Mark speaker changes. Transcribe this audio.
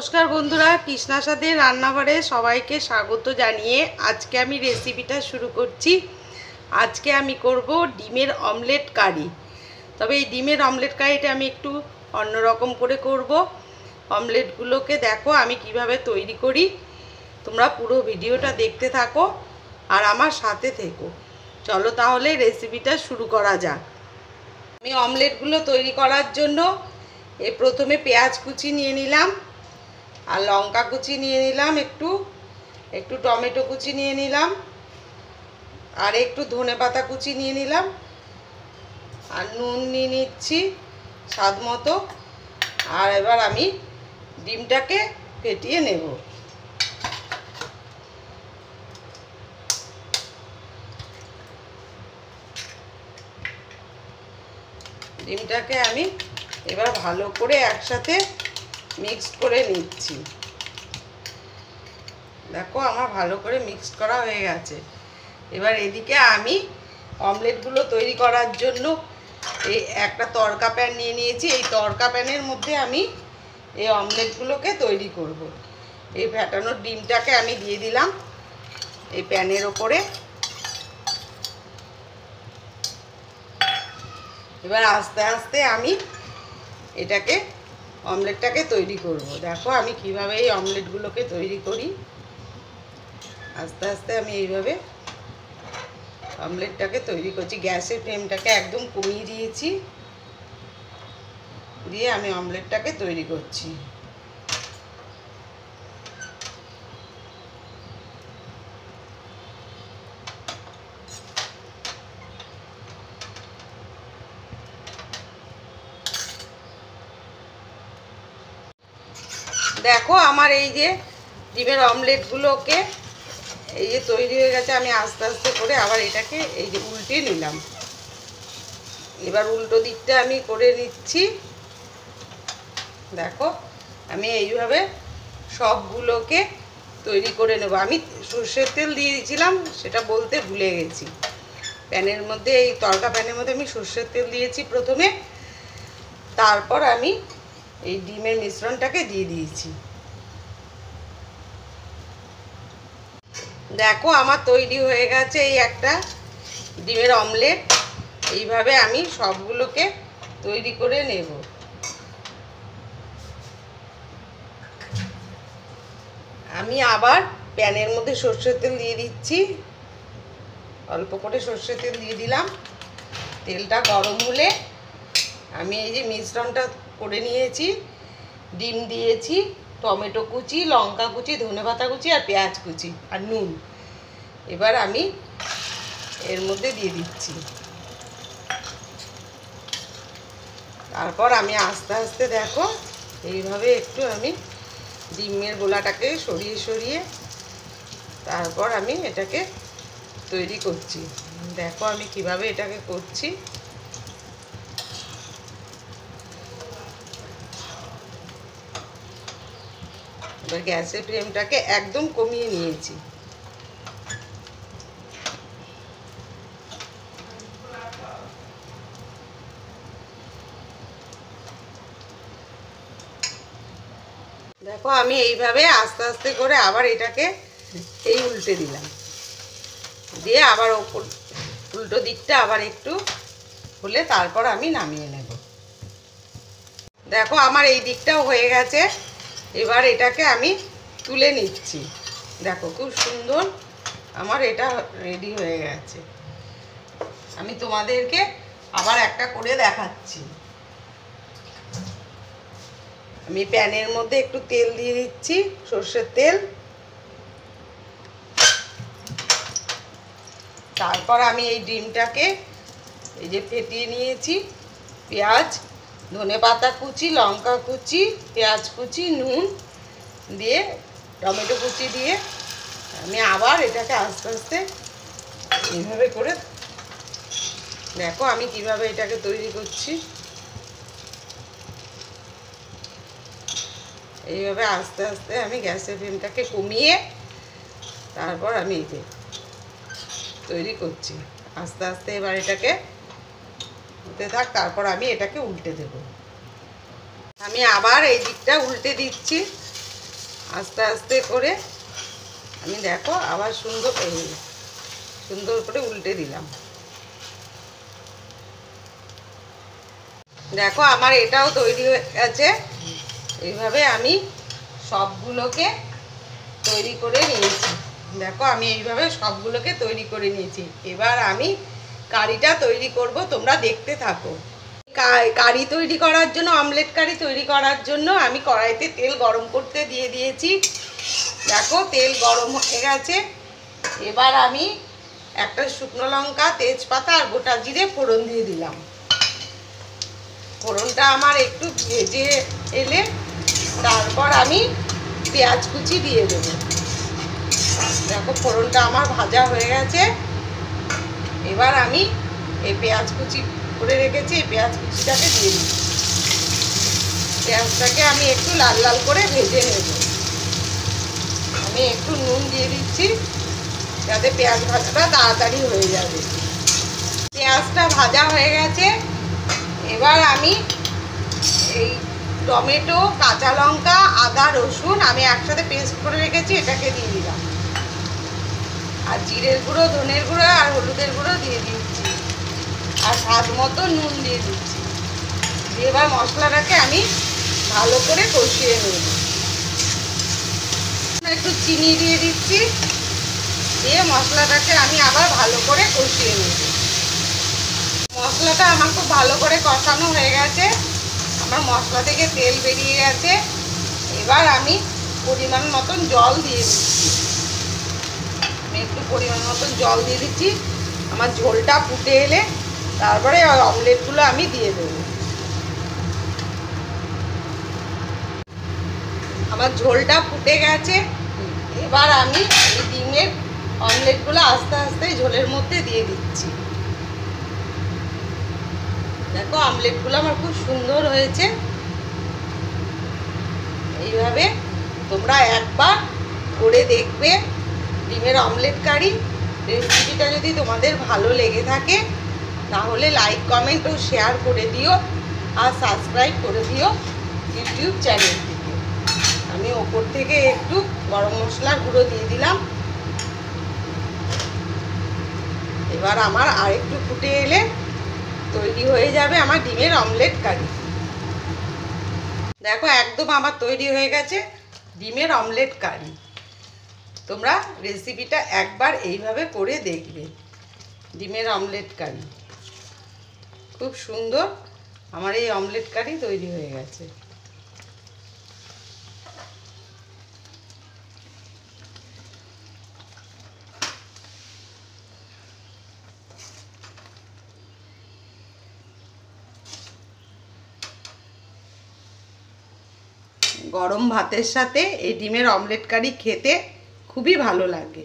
Speaker 1: নমস্কার বন্ধুরা, কৃষ্ণা সাথে রান্নাঘরে সবাইকে স্বাগত জানিয়ে আজকে আমি রেসিপিটা শুরু করছি। আজকে আমি করব ডিমের অমলেট কারি। তবে এই ডিমের অমলেট কারিটা আমি একটু অন্যরকম করে করব। অমলেটগুলোকে দেখো আমি কিভাবে তৈরি করি। তোমরা পুরো ভিডিওটা দেখতে থাকো আর আমার সাথে থেকো। চলো তাহলে রেসিপিটা শুরু করা যাক। আমি অমলেটগুলো তৈরি করার জন্য প্রথমে পেঁয়াজ কুচি নিয়ে নিলাম, আর লঙ্কা কুচি নিয়ে নিলাম, একটু টমেটো কুচি নিয়ে নিলাম, আর একটু ধনেপাতা কুচি নিয়ে নিলাম, আর নুন নিয়ে নিচ্ছি স্বাদ মতো। আর এবার আমি ডিমটাকে ফেটিয়ে নেব। ডিমটাকে আমি এবার ভালো করে একসাথে মিক্স করে নিচ্ছি। দেখো আমার ভালো করে মিক্স করা হয়ে গেছে। এবার এদিকে আমি অমলেটগুলো তৈরি করার জন্য এই একটা তড়কা প্যান নিয়ে নিয়েছি। এই তড়কা প্যানের মধ্যে আমি এই অমলেটগুলোকে তৈরি করব। এই ফেটানোর ডিমটাকে আমি দিয়ে দিলাম এই প্যানের ওপরে। এবার আস্তে আস্তে আমি এটাকে অমলেটটাকে তৈরি করব। দেখো আমি কিভাবে এই অমলেটগুলোকে তৈরি করি। আস্তে আস্তে আমি এইভাবে অমলেটটাকে তৈরি করছি। গ্যাসের ফ্লেমটাকে একদম কমিয়ে দিয়েছি, দিয়ে আমি অমলেটটাকে তৈরি করছি। দেখো আমার এই যে ডিমের অমলেটগুলোকে এই যে তৈরি হয়ে গেছে। আমি আস্তে আস্তে করে আবার এটাকে এই যে উল্টে নিলাম। এবার উল্টো দিকটা আমি করে নিচ্ছি। দেখো আমি এইভাবে সবগুলোকে তৈরি করে নেব। আমি সর্ষের তেল দিয়ে দিয়েছিলাম, সেটা বলতে ভুলে গেছি। প্যানের মধ্যে এই তড়কা প্যানের মধ্যে আমি সর্ষের তেল দিয়েছি প্রথমে, তারপর আমি এই ডিমের মিশ্রণটাকে দিয়ে দিয়েছি। দেখো আমার তৈরি হয়ে গেছে এই একটা ডিমের অমলেট। এইভাবে আমি সবগুলোকে তৈরি করে নেব। আমি আবার প্যানের মধ্যে সর্ষের তেল দিয়ে দিচ্ছি। অল্প করে সর্ষের তেল দিয়ে দিলাম। তেলটা গরম হলে আমি এই যে মিশ্রণটা করে নিয়েছি, ডিম দিয়েছি, টমেটো কুচি, লঙ্কা কুচি, ধনেপাতা কুচি আর পেঁয়াজ কুচি আর নুন, এবার আমি এর মধ্যে দিয়ে দিচ্ছি। তারপর আমি আস্তে আস্তে দেখো এইভাবে একটু আমি ডিমের গোলাটাকে সরিয়ে সরিয়ে তারপর আমি এটাকে তৈরি করছি। দেখো আমি কিভাবে এটাকে করছি। এবার গ্যাসের ফ্লেমটাকে একদম কমিয়ে নিয়েছি। দেখো আমি এইভাবে আস্তে আস্তে করে আবার এটাকে এই উল্টে দিলাম, দিয়ে আবার ওপর উল্টো দিকটা আবার একটু হলে তারপর আমি নামিয়ে নেব। দেখো আমার এই দিকটাও হয়ে গেছে। এবার এটাকে আমি তুলে নিচ্ছি। দেখো খুব সুন্দর আমার এটা রেডি হয়ে গেছে। আমি তোমাদেরকে আবার একটা করে দেখাচ্ছি। আমি প্যানের মধ্যে একটু তেল দিয়ে দিচ্ছি, সর্ষের তেল। তারপর আমি এই ডিমটাকে এই যে ফেটিয়ে নিয়েছি, পেঁয়াজ, ধনেপাতা কুচি, লঙ্কা কুচি, পেঁয়াজ কুচি, নুন দিয়ে, টমেটো কুচি দিয়ে আমি আবার এটাকে আস্তে আস্তে এইভাবে করে, দেখো আমি কিভাবে এটাকে তৈরি করছি। এইভাবে আস্তে আস্তে আমি গ্যাসের ফ্লেমটাকে কমিয়ে তারপর আমি এই যে তৈরি করছি। আস্তে আস্তে এবার এটাকে হতে থাক, তারপর আমি এটাকে উল্টে দেব। আমি আবার এই দিকটা উল্টে দিচ্ছি। আস্তে আস্তে করে আমি দেখো আবার সুন্দর করে উল্টে দিলাম। দেখো আমার এটাও তৈরি হয়ে গেছে। এইভাবে আমি সবগুলোকে তৈরি করে নিয়েছি। দেখো আমি এইভাবে সবগুলোকে তৈরি করে নিয়েছি। এবার আমি কারিটা তৈরি করব, তোমরা দেখতে থাকো। কারি তৈরি করার জন্য, অমলেট কারি তৈরি করার জন্য আমি কড়াইতে তেল গরম করতে দিয়ে দিয়েছি। দেখো তেল গরম হয়ে গেছে। এবার আমি একটা শুকনো লঙ্কা, তেজপাতা আর গোটা জিরে ফোড়ন দিয়ে দিলাম। ফোড়নটা আমার একটু ভেজে এলে তারপর আমি পেঁয়াজ কুচি দিয়ে দেবো। দেখো ফোড়নটা আমার ভাজা হয়ে গেছে। এবার আমি এই পেঁয়াজ কুচি করে রেখেছি, এই পেঁয়াজ কুচিটাকে দিয়ে দিই। পেঁয়াজটাকে আমি একটু লাল লাল করে ভেজে নেব। আমি একটু নুন দিয়ে দিচ্ছি যাতে পেঁয়াজ ভাজাটা তাড়াতাড়ি হয়ে যাবে। পেঁয়াজটা ভাজা হয়ে গেছে। এবার আমি এই টমেটো, কাঁচা লঙ্কা, আদা, রসুন আমি একসাথে পেস্ট করে রেখেছি, এটাকে দিয়ে দিলাম। আর জিরের গুঁড়ো, ধনের গুঁড়ো আর হলুদের গুঁড়ো দিয়ে দিচ্ছি। আর স্বাদ মতো নুন দিয়ে দিচ্ছি। দিয়ে এবার মশলাটাকে আমি ভালো করে কষিয়ে নেব। একটু চিনি দিয়ে দিচ্ছি। দিয়ে মশলাটাকে আমি আবার ভালো করে কষিয়ে নেব। মশলাটা আমার খুব ভালো করে কষানো হয়ে গেছে। আমার মশলা থেকে তেল বেরিয়ে গেছে। এবার আমি পরিমাণ মতন জল দিয়ে দিচ্ছি। আমি একটু পরিমাণ মতন জল দিয়ে দিচ্ছি। আমার ঝোলটা ফুটে এলে তারপরে অমলেটগুলো আমি দিয়ে দেবো। আমার ঝোলটা ফুটে গেছে। এবার আমি এই ডিমের অমলেটগুলো আস্তে আস্তে ঝোলের মধ্যে দিয়ে দিচ্ছি। দেখো অমলেটগুলো আমার খুব সুন্দর হয়েছে। এইভাবে তোমরা একবার করে দেখবে ডিমের অমলেট কারি। রেসিপিটা যদি তোমাদের ভালো লেগে থাকে তাহলে লাইক, কমেন্ট ও শেয়ার করে দিও আর সাবস্ক্রাইব করে দিও ইউটিউব চ্যানেলটিকে। আমি ওপর থেকে একটু গরম মশলার গুঁড়ো দিয়ে দিলাম। এবার আমার আরেকটু ফুটে এলে তৈরি হয়ে যাবে আমার ডিমের অমলেট কারি। দেখো একদম আমার তৈরি হয়ে গেছে ডিমের অমলেট কারি। তোমরা রেসিপিটা একবার এইভাবে করে দেখবে। ডিমের অমলেট কারি খুব সুন্দর। আমার এই অমলেট কারি তৈরি হয়ে গেছে। গরম ভাতের সাথে এই ডিমের অমলেট কারি খেতে খুবই ভালো লাগে।